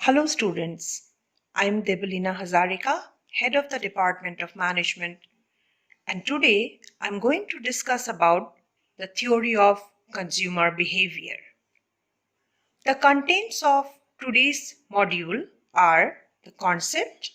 Hello students, I am Debalina Hazarika, Head of the Department of Management, and today I am going to discuss about the theory of consumer behavior. The contents of today's module are the concept,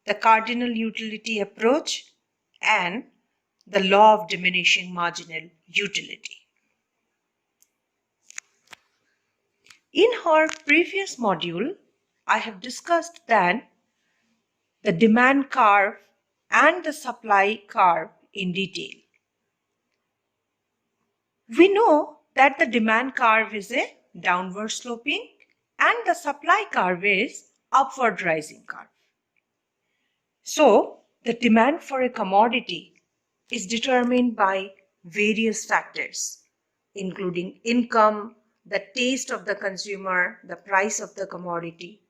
the cardinal utility approach, and the law of diminishing marginal utility. In our previous module, I have discussed that the demand curve and the supply curve in detail. We know that the demand curve is a downward sloping and the supply curve is upward rising curve. So, the demand for a commodity is determined by various factors, including income, the taste of the consumer, the price of the commodity.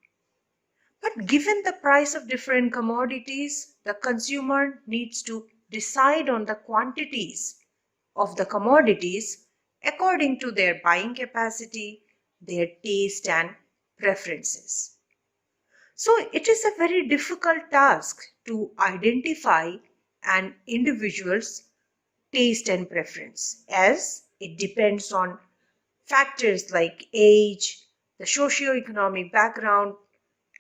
But given the price of different commodities, the consumer needs to decide on the quantities of the commodities according to their buying capacity, their taste and preferences. So it is a very difficult task to identify an individual's taste and preference, as it depends on factors like age, the socio-economic background,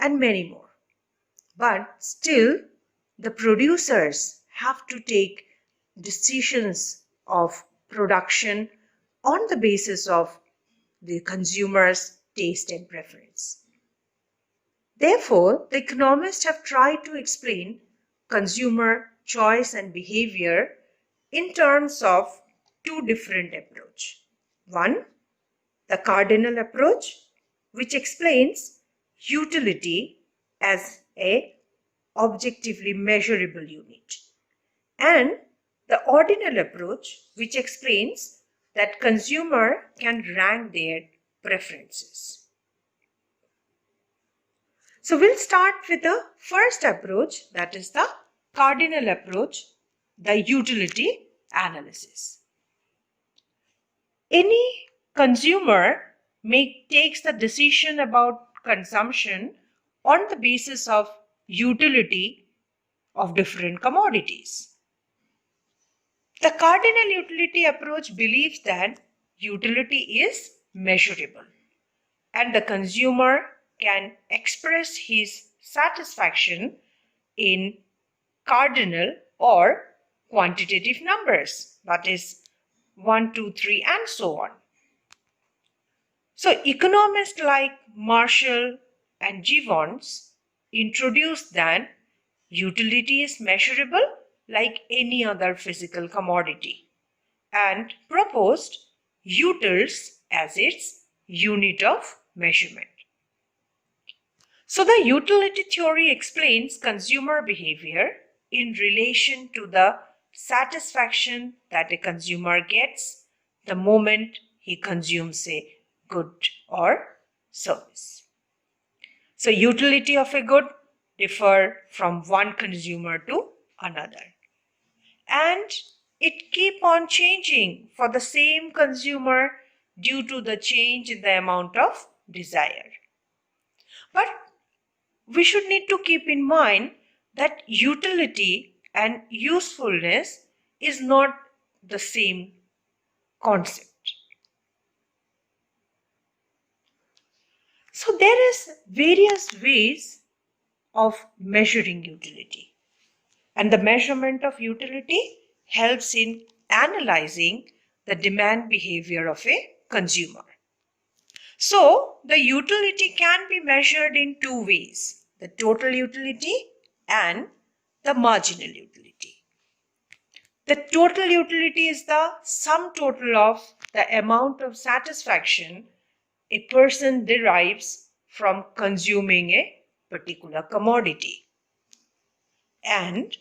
and many more. But still, the producers have to take decisions of production on the basis of the consumer's taste and preference. Therefore, the economists have tried to explain consumer choice and behavior in terms of two different approaches. One, the cardinal approach, which explains utility as a objectively measurable unit, and the ordinal approach, which explains that consumer can rank their preferences. So we'll start with the first approach, that is the cardinal approach, the utility analysis. Any consumer takes the decision about consumption on the basis of utility of different commodities. The cardinal utility approach believes that utility is measurable and the consumer can express his satisfaction in cardinal or quantitative numbers, that is 1, 2, 3 and so on. So economists like Marshall and Gibbons introduced that utility is measurable like any other physical commodity and proposed utils as its unit of measurement. So the utility theory explains consumer behavior in relation to the satisfaction that a consumer gets the moment he consumes a good or service. So utility of a good differ from one consumer to another, and it keep on changing for the same consumer due to the change in the amount of desire. But we should need to keep in mind that utility and usefulness is not the same concept. So there is various ways of measuring utility, and the measurement of utility helps in analyzing the demand behavior of a consumer. So the utility can be measured in two ways, the total utility and the marginal utility. The total utility is the sum total of the amount of satisfaction a person derives from consuming a particular commodity. And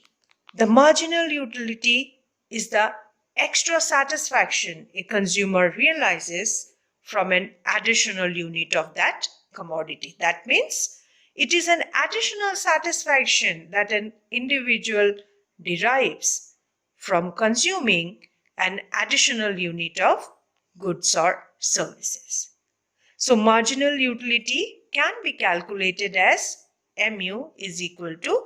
the marginal utility is the extra satisfaction a consumer realizes from an additional unit of that commodity. That means it is an additional satisfaction that an individual derives from consuming an additional unit of goods or services. So marginal utility can be calculated as mu is equal to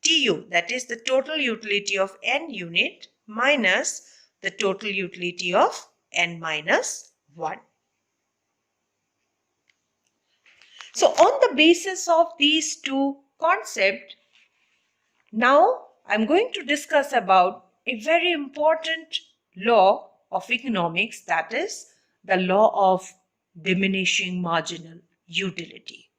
TU, that is the total utility of n unit minus the total utility of n minus 1. So on the basis of these two concepts, now I'm going to discuss about a very important law of economics, that is the law of diminishing marginal utility.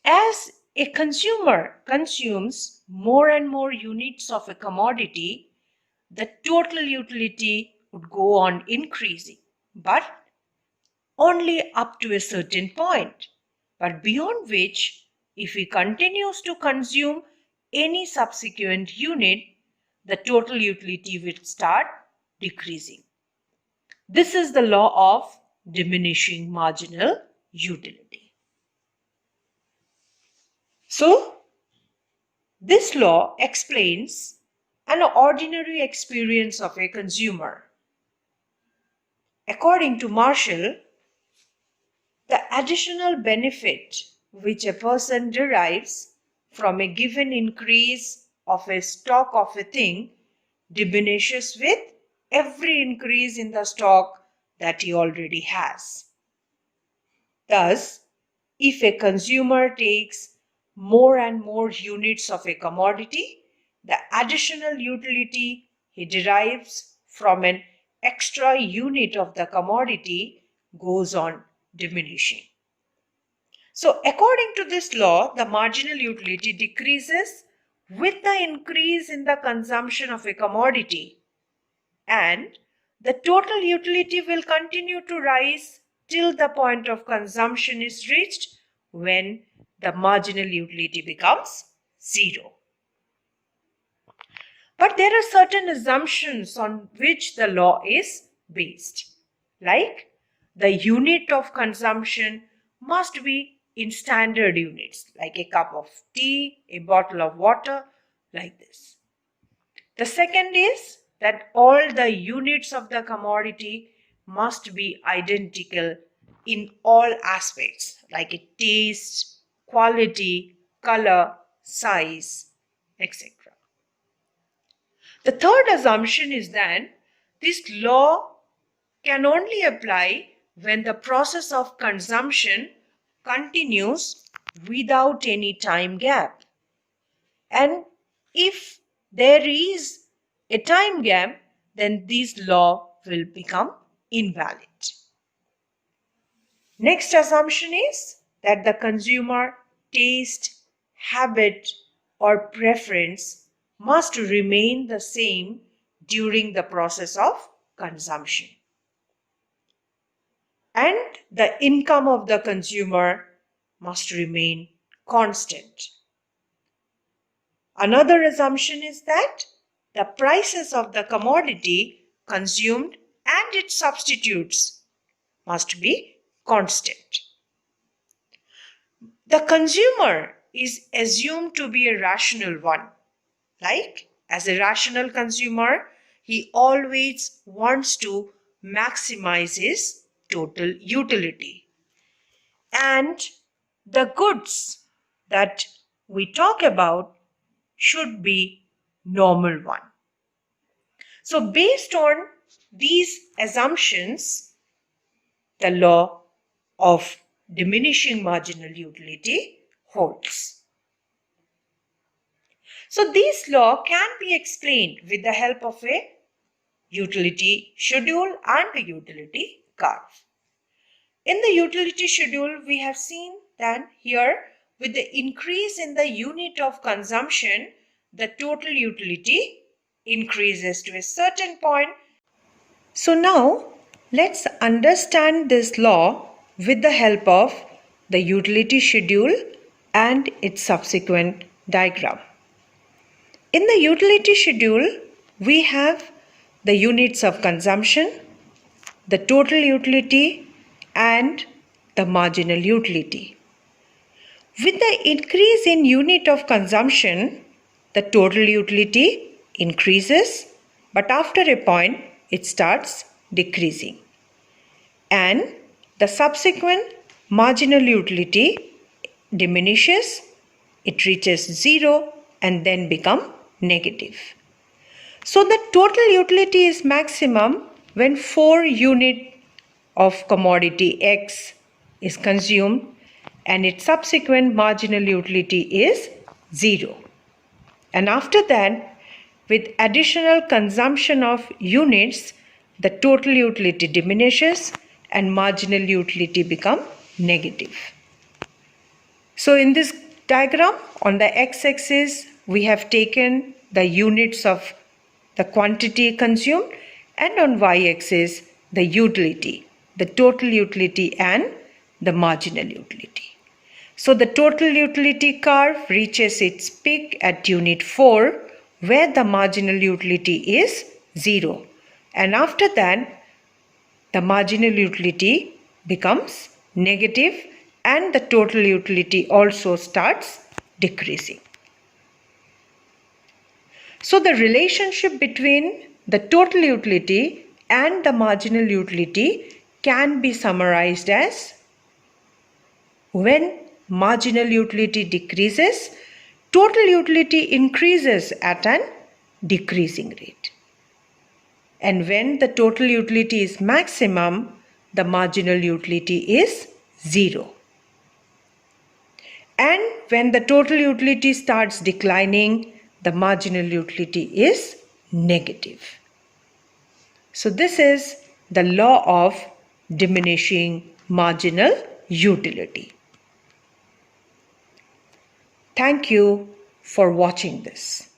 As a consumer consumes more and more units of a commodity, the total utility would go on increasing, but only up to a certain point, but beyond which, if he continues to consume any subsequent unit, the total utility will start decreasing. This is the law of diminishing marginal utility. So, this law explains an ordinary experience of a consumer. According to Marshall, the additional benefit which a person derives from a given increase of a stock of a thing diminishes with every increase in the stock that he already has. Thus, if a consumer takes more and more units of a commodity, the additional utility he derives from an extra unit of the commodity goes on diminishing. So, according to this law, the marginal utility decreases with the increase in the consumption of a commodity, and the total utility will continue to rise till the point of consumption is reached, when the marginal utility becomes zero. But there are certain assumptions on which the law is based, like the unit of consumption must be in standard units, like a cup of tea, a bottle of water, like this. The second is that all the units of the commodity must be identical in all aspects, like a taste, quality, color, size, etc. The third assumption is that this law can only apply when the process of consumption continues without any time gap. And if there is a time gap, then this law will become invalid. Next assumption is that the consumer taste, habit, or preference must remain the same during the process of consumption. And the income of the consumer must remain constant. Another assumption is that the prices of the commodity consumed and its substitutes must be constant. The consumer is assumed to be a rational one. Like, as a rational consumer, he always wants to maximize his total utility. And the goods that we talk about should be normal one. So based on these assumptions, the law of diminishing marginal utility holds. So this law can be explained with the help of a utility schedule and a utility curve. In the utility schedule, we have seen that here, with the increase in the unit of consumption, the total utility increases to a certain point. So now, let's understand this law with the help of the utility schedule and its subsequent diagram. In the utility schedule, we have the units of consumption, the total utility, and the marginal utility. With the increase in unit of consumption, the total utility increases, but after a point, it starts decreasing. And the subsequent marginal utility diminishes, it reaches zero and then become negative. So the total utility is maximum when 4 units of commodity X is consumed and its subsequent marginal utility is 0. And after that, with additional consumption of units, the total utility diminishes and marginal utility become negative. So in this diagram, on the x-axis, we have taken the units of the quantity consumed, and on y-axis, the utility, the total utility and the marginal utility. So the total utility curve reaches its peak at unit 4, where the marginal utility is 0. And after that, the marginal utility becomes negative and the total utility also starts decreasing. So the relationship between the total utility and the marginal utility can be summarized as: when marginal utility decreases, total utility increases at an decreasing rate. And when the total utility is maximum, the marginal utility is 0. And when the total utility starts declining, the marginal utility is negative. So this is the law of diminishing marginal utility. Thank you for watching this.